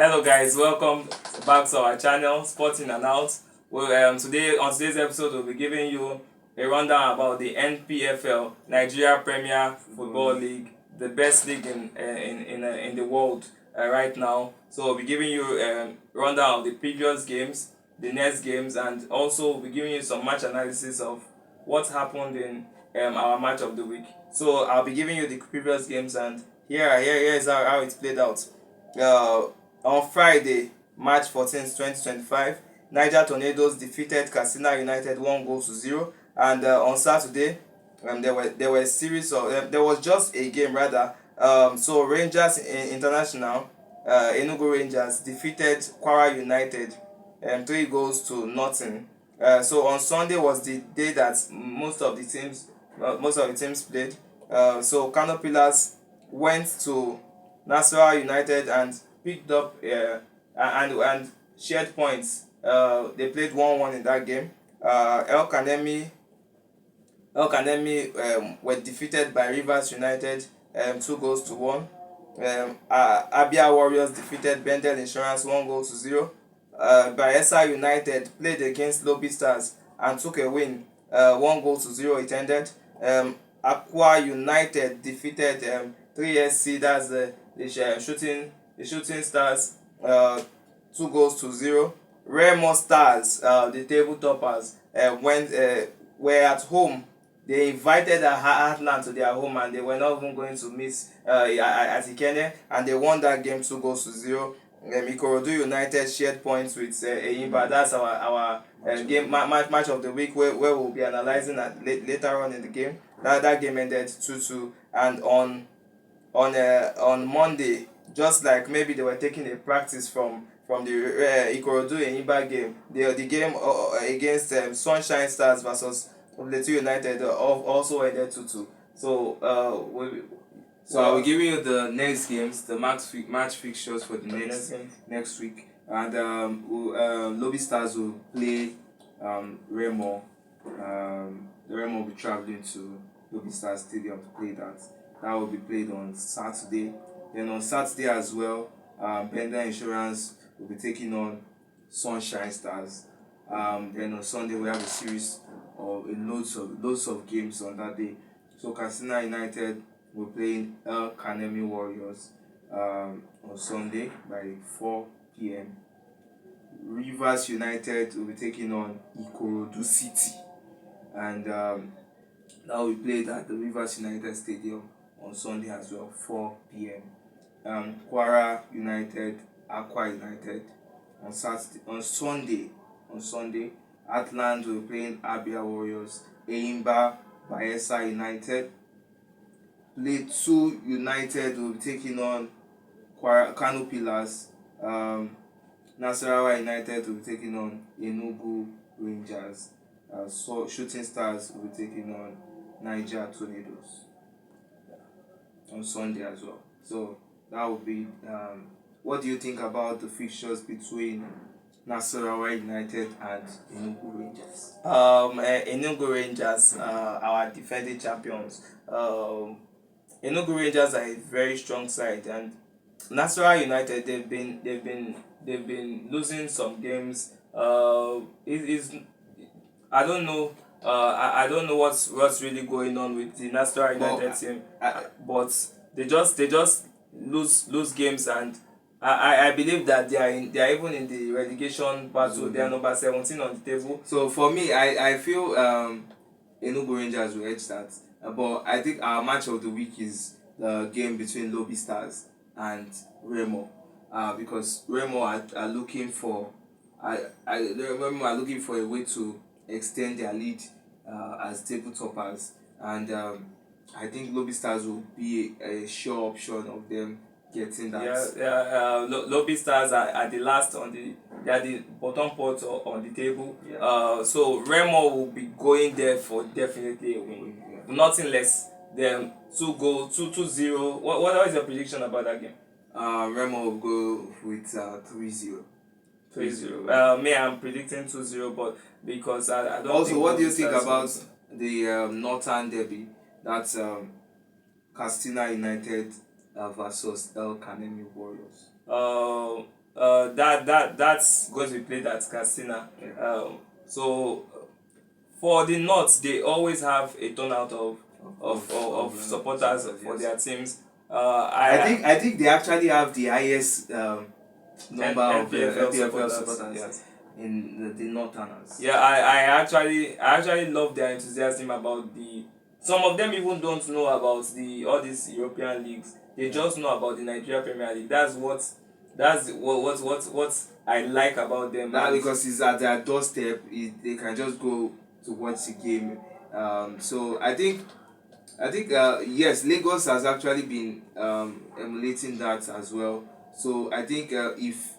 Hello guys, welcome back to our channel, Sporting and Out. On today's episode, we'll be giving you a rundown about the Npfl, Nigeria Premier Football League, the best league in the world right now. So we'll be giving you a rundown of the previous games, the next games, and also we'll be giving you some match analysis of what happened in our match of the week. So I'll be giving you the previous games, and here is how it played out. On Friday, March 14th, 2025, Niger Tornadoes defeated Katsina United 1-0, and on Saturday, there were a series of there was just a game rather. So Rangers International, Enugu Rangers defeated Kwara United 3-0. So on Sunday was the day that most of the teams played. So Kano Pillars went to Nasarawa United and picked up and shared points. They played 1-1 in that game. El Kanemi were defeated by Rivers United 2-1. Abia Warriors defeated Bendel Insurance 1-0. Bayelsa United played against Lobby Stars and took a win 1-0 it ended. Aqua United defeated 3SC, that's the shooting stars 2-0. Remo Stars, the table toppers, were at home. They invited Heartland to their home and they were not even going to miss at Ikene, and they won that game 2-0. Ikorodu United shared points with Eyimba. That's our game match of the week where we'll be analyzing that later on in the game. That game ended 2-2, and on Monday, just like maybe they were taking a practice from the Ikorodu Eyimba game, the game against Sunshine Stars versus Plateau United also ended 2-2. So I will give you the next games, the match fixtures for the next week, and Lobby Stars will play Remo. The Remo will be traveling to Lobby Stars Stadium to play that. That will be played on Saturday. Then on Saturday as well, Bender Insurance will be taking on Sunshine Stars. Then on Sunday we have a series of loads of games on that day. So Katsina United will play El Kanemi Warriors on Sunday by 4 p.m. Rivers United will be taking on Ikorodu City, and that will be played at the Rivers United Stadium on Sunday as well, 4 p.m. Kwara United, Aqua United on Sunday, Atlant will be playing Abia Warriors, Eyimba, Bayelsa United. Plateau United will be taking on Kano Pillars. Nasarawa United will be taking on Enugu Rangers. So Shooting Stars will be taking on Niger Tornadoes on Sunday as well. So that will be. What do you think about the fixtures between Nasarawa United and Enugu Rangers? Enugu Rangers, our defending champions. Enugu Rangers are a very strong side, and Nasarawa United they've been losing some games. I don't know. I don't know what's really going on with the Nasarawa United team, but they just lose games, and I believe that they are even in the relegation battle. They are number 17 on the table. So for me, I feel Enugu Rangers will edge that. But I think our match of the week is the game between Lobby Stars and Remo, because Remo are looking for Remo are looking for a way to extend their lead as table toppers, and I think Lobby Stars will be a sure option of them getting that. Lobby Stars are the last they are the bottom pot on the table. So Remo will be going there for definitely a win. Nothing less than 2-0. What is your prediction about that game? Remo will go with 3-0. 3-0. Me, I'm predicting 2-0, but because I don't. Also, what do you think about the Northern Derby? That's Katsina United versus El Kanemi Warriors. that's going to be played at Castina. So for the North, they always have a turnout of supporters for their teams. I think they actually have the highest number of NPFL supporters yes. in the Northerners. Yeah, I actually love their enthusiasm about the. Some of them even don't know about all these European leagues. They just know about the Nigeria Premier League. That's what I like about them. Now because it's at their doorstep, they can just go to watch the game. So I think yes, Lagos has actually been emulating that as well. So I think if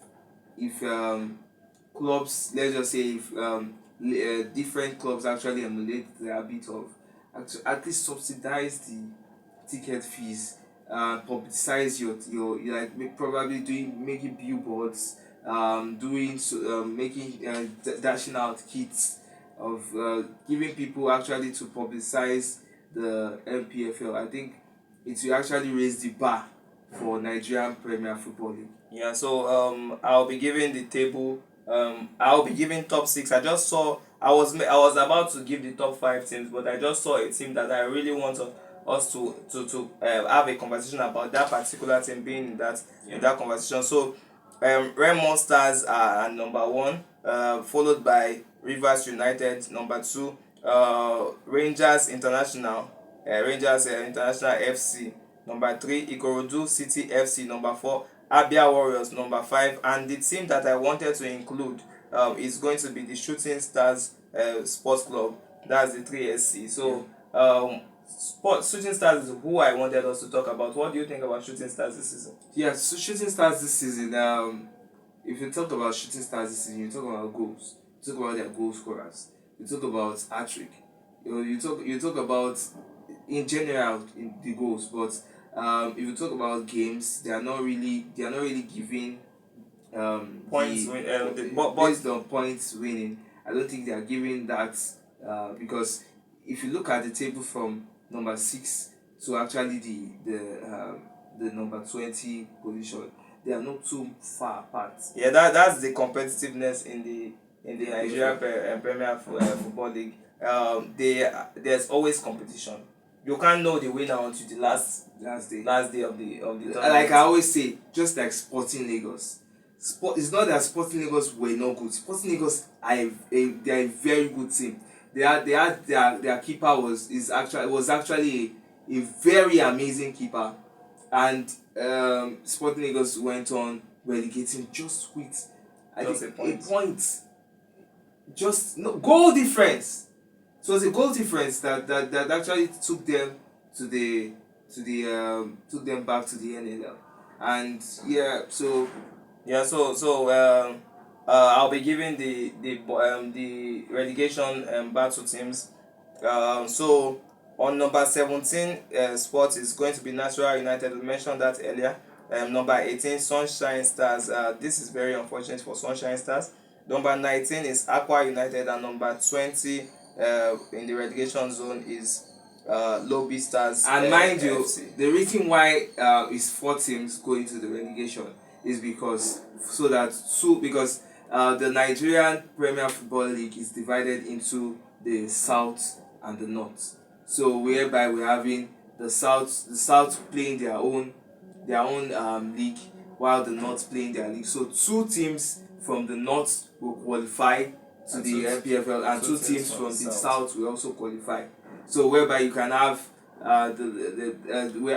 clubs, let's just say if different clubs actually emulate the habit of at least subsidize the ticket fees, publicize your like probably making billboards, doing making dashing out kits of giving people actually to publicize the NPFL. I think it will actually raise the bar for Nigerian Premier Football League. Yeah, so I'll be giving the table. I'll be giving top six. I just saw. I was about to give the top five teams, but I just saw a team that I really want us to have a conversation about that particular team being in that conversation. So, Remo Stars are number one, followed by Rivers United number two, Rangers International, FC number three, Ikorodu City FC number four, Abia Warriors number five, and the team that I wanted to include is going to be the Shooting Stars Sports Club. That's the 3SC. So Shooting Stars is who I wanted us to talk about. What do you think about Shooting Stars this season? Yeah, so Shooting Stars this season. If you talk about Shooting Stars this season, you talk about goals. You talk about their goal scorers. You talk about hat-trick. You talk about in general in the goals, but if you talk about games, they are not really giving Points based on points winning. I don't think they are giving that because if you look at the table from number 6 to actually the number 20 position, they are not too far apart. Yeah, that's the competitiveness in the Nigeria Premier Football League. There's always competition. You can't know the winner until the last day of the tournament. Like I always say, just like Sporting Lagos. It's not that Sporting Lagos were not good. Sporting Lagos they are a very good team. Their keeper was actually a very amazing keeper, and Sporting Lagos went on relegating just with a point. Just no goal difference. So it was a goal difference that actually took them took them back to the NLL, and I'll be giving the relegation battle teams. So on number 17 spot is going to be Natural United. We mentioned that earlier. Number 18 Sunshine Stars. This is very unfortunate for Sunshine Stars. Number 19 is Aqua United, and number 20 in the relegation zone is Lobby Stars. And mind you, FC. the reason why is 4 teams going to the relegation is because the Nigerian Premier Football League is divided into the South and the North. So whereby we're having the South playing their own league, while the North playing their league. So 2 teams from the North will qualify to the NPFL, and 2 teams from the South will also qualify. So whereby you can have where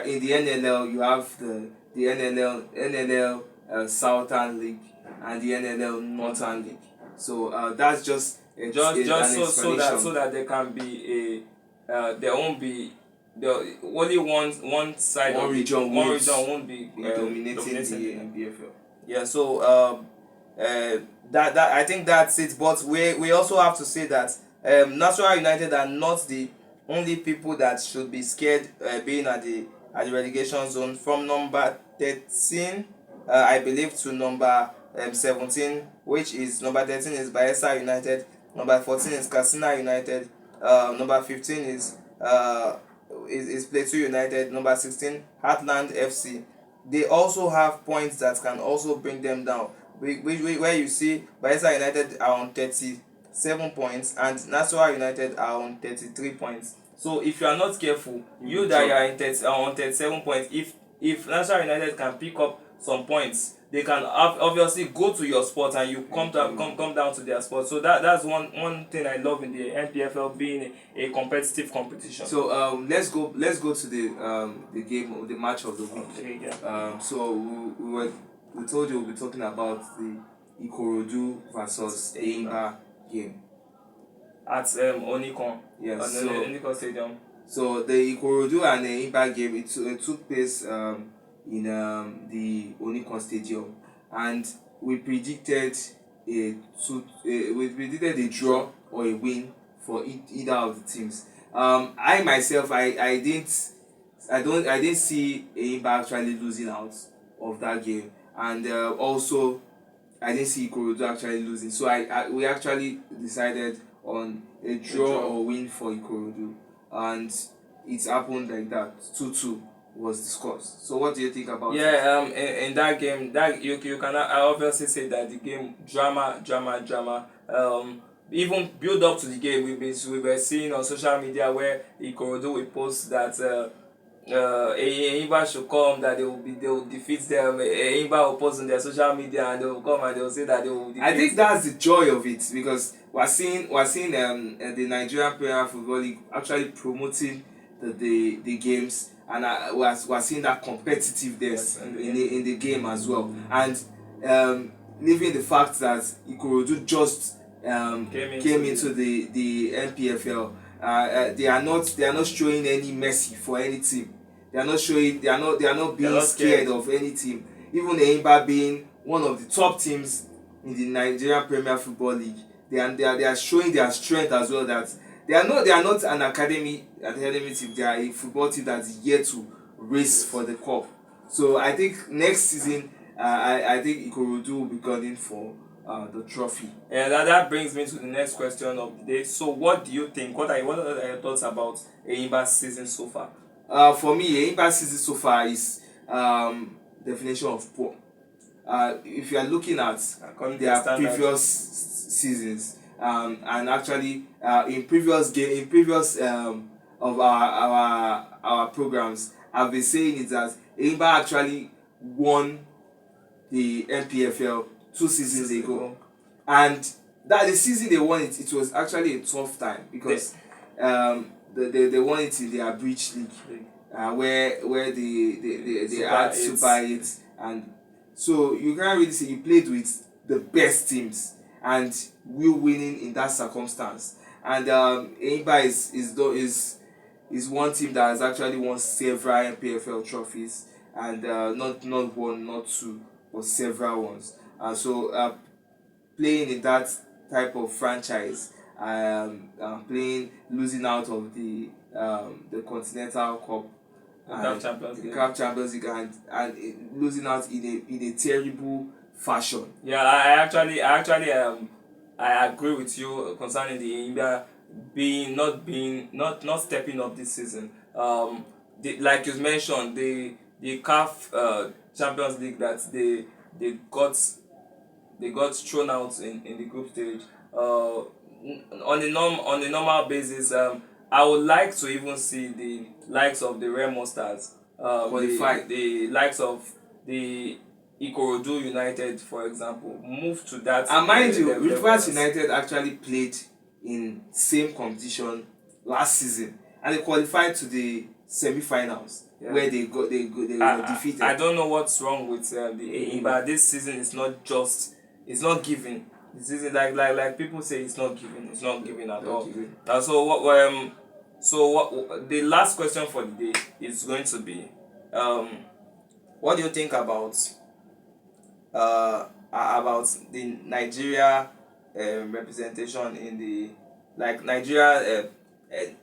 in the NLL you have the NLL Southern League and the NLL Northern League. So that's just so that there can be there won't be only one side one of region won't be dominating the NPFL. Yeah, so that I think that's it. But we also have to say that Natural United are not the only people that should be scared being at the relegation zone. From number 13, I believe, to number 17, which is number 13 is Bayelsa United, number 14 is Katsina United, number 15 is Plateau United, number 16 Heartland FC. They also have points that can also bring them down. where you see Bayelsa United are on 37 points and Nasarawa United are on 33 points. So if you are not careful, you that you are on 37 points, if Nasarawa United can pick up some points, they can obviously go to your spot and you come down to their spot. So that's one thing I love in the NPFL being a competitive competition. So let's go to the game, the match of the week. Okay, yeah. So we told you we'll be talking about the Ikorodu versus Eimba game at Onikon. Yes, so Onikon Stadium. So the Ikorodu and the Eimba game, it took place in the Onikon Stadium, and we predicted a draw or a win for either of the teams. I myself, I didn't see Eimba actually losing out of that game, and also I didn't see Ikorodu actually losing. So we actually decided on a draw or win for Ikorodu, and it happened like that. 2-2 was discussed. So what do you think about it? In that game, that you can obviously say that the game drama. Even build up to the game, we were seeing on social media where Ikorodu will post that Eimba should come, that they will defeat them. Eimba will post on their social media and they will come and they will say that they will defeat. I think that's the joy of it, because we're seeing the Nigerian Premier Football League actually promoting the games, and we're seeing that competitiveness in the game as well, and leaving the fact that Ikorodu just came into the NPFL. They are not showing any mercy for any team. They are not being scared of any team. Even Eimba being one of the top teams in the Nigerian Premier Football League, they are showing their strength as well. That they are not an academy team. They are a football team that is yet to race for the cup. So I think next season, I think Ikorodu will be gunning for the trophy. Yeah, that brings me to the next question of the day. So what do you think? What are your thoughts about Eimba's season so far? For me, Eimba's season so far is definition of poor. If you are looking at their previous seasons, and actually in previous of our programs, I've been saying is that Eimba actually won the NPFL 2 seasons ago, and that the season they won it was actually a tough time, because they won it in their bridge league, where they had Super 8, and so you can't really say you played with the best teams and we winning in that circumstance. And Eimba is one team that has actually won several NPFL trophies, and not one, not two, but several ones. And so playing in that type of franchise, losing out of the Continental Cup, the CAF Champions League, and losing out in a terrible fashion. Yeah, I actually I agree with you concerning the Eimba not stepping up this season. Like you mentioned, the CAF Champions League, that they got thrown out in the group stage. On a normal basis, I would like to even see the likes of the Remo Stars qualify. The likes of the Ikorodu United, for example, move to that. And mind you, Rivers United actually played in same competition last season, and they qualified to the semi-finals, where they were defeated. I don't know what's wrong with the Eimba. This season is not giving. This season, like people say, it's not giving at all. So what the last question for the day is going to be, what do you think about the Nigeria representation in the, like, Nigeria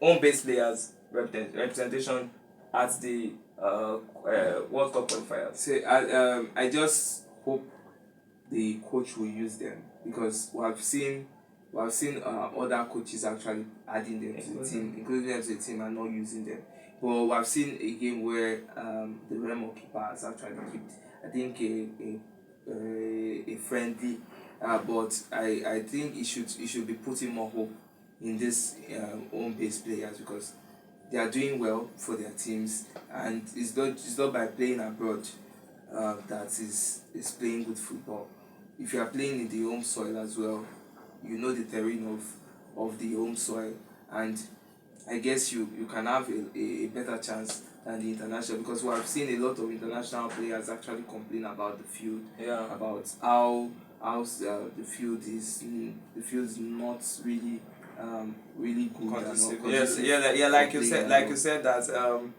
home-based players representation at the World Cup qualifiers? So I just hope the coach will use them, because we have seen other coaches actually adding them to the team, including them to the team, and not using them. But we have seen a game where the Remo keeper has actually kicked, I think, a friendly, but I think it should be putting more hope in this home-based players, because they are doing well for their teams, and it's not by playing abroad that is playing good football. If you are playing in the home soil as well, you know the terrain of the home soil, and I guess you can have a better chance than the international, because we have seen a lot of international players actually complain about the field, Yeah. about how the field is not really really good and not Conducive. conducive Yeah, for like you playing said, abroad.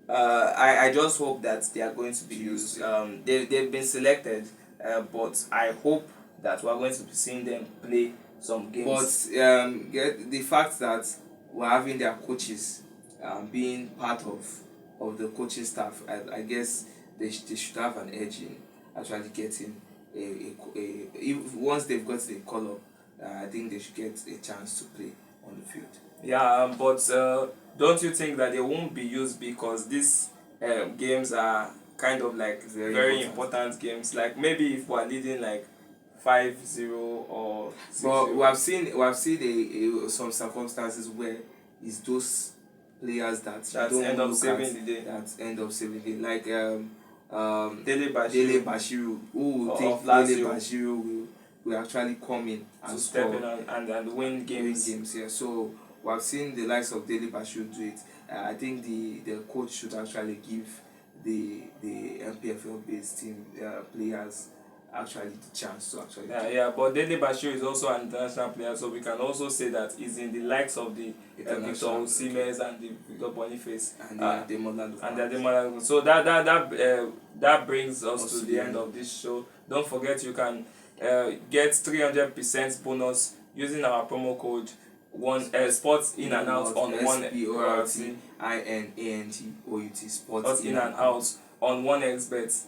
that I just hope that they are going to be Used, used. They've been selected, but I hope that we're going to be seeing them play some But games. get the fact that we're having their coaches being part of the coaching staff, I guess they should have an edge in actually getting if once they've got the call up, I think they should get a chance to play on the field. Yeah, but don't you think that they won't be used because these games are kind of like very important games? Like maybe if we're leading like 5-0 or 6-0. But we have seen some circumstances where it's those players that you That don't end up look saving at the day. that end up saving the day. Like Dele Dele Bashiru Bashiru, who would of think Lazio Dele Bashiru will actually come in to and step score, in and win win games. games here. So we have seen the likes of Dele Bashiru do it. I think the coach should actually give the MPFL based team players actually the chance to actually Yeah, but Dele Bashiru is also an international player, so we can also say that he's in the likes of the Victor international, Osimhen and the Victor Boniface and they are the Modern and the Ademola. So that brings us Also to the end of this show. Don't forget you can get 300% bonus using our promo code sports in and out on one sports in and out on 1xbet.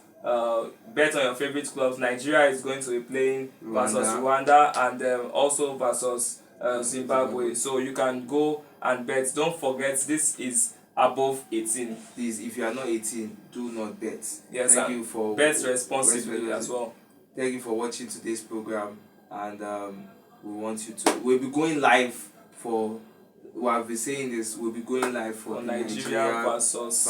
Bet on your favorite clubs. Nigeria is going to be playing versus Rwanda and also versus Zimbabwe. So you can go and bet. Don't forget, this is above 18. Please, if you are not 18, do not bet. Yes, Thank you for bet responsibly as well. Thank you for watching today's program, and we'll be going live for. While we're saying this, we'll be going live for Nigeria versus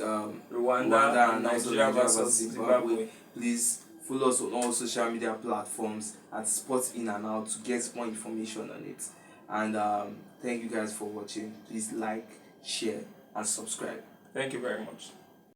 Rwanda and Nigeria versus Zimbabwe. Please follow us on all social media platforms at Sports In and Out to get more information on it. And thank you guys for watching. Please like, share, and subscribe. Thank you very much.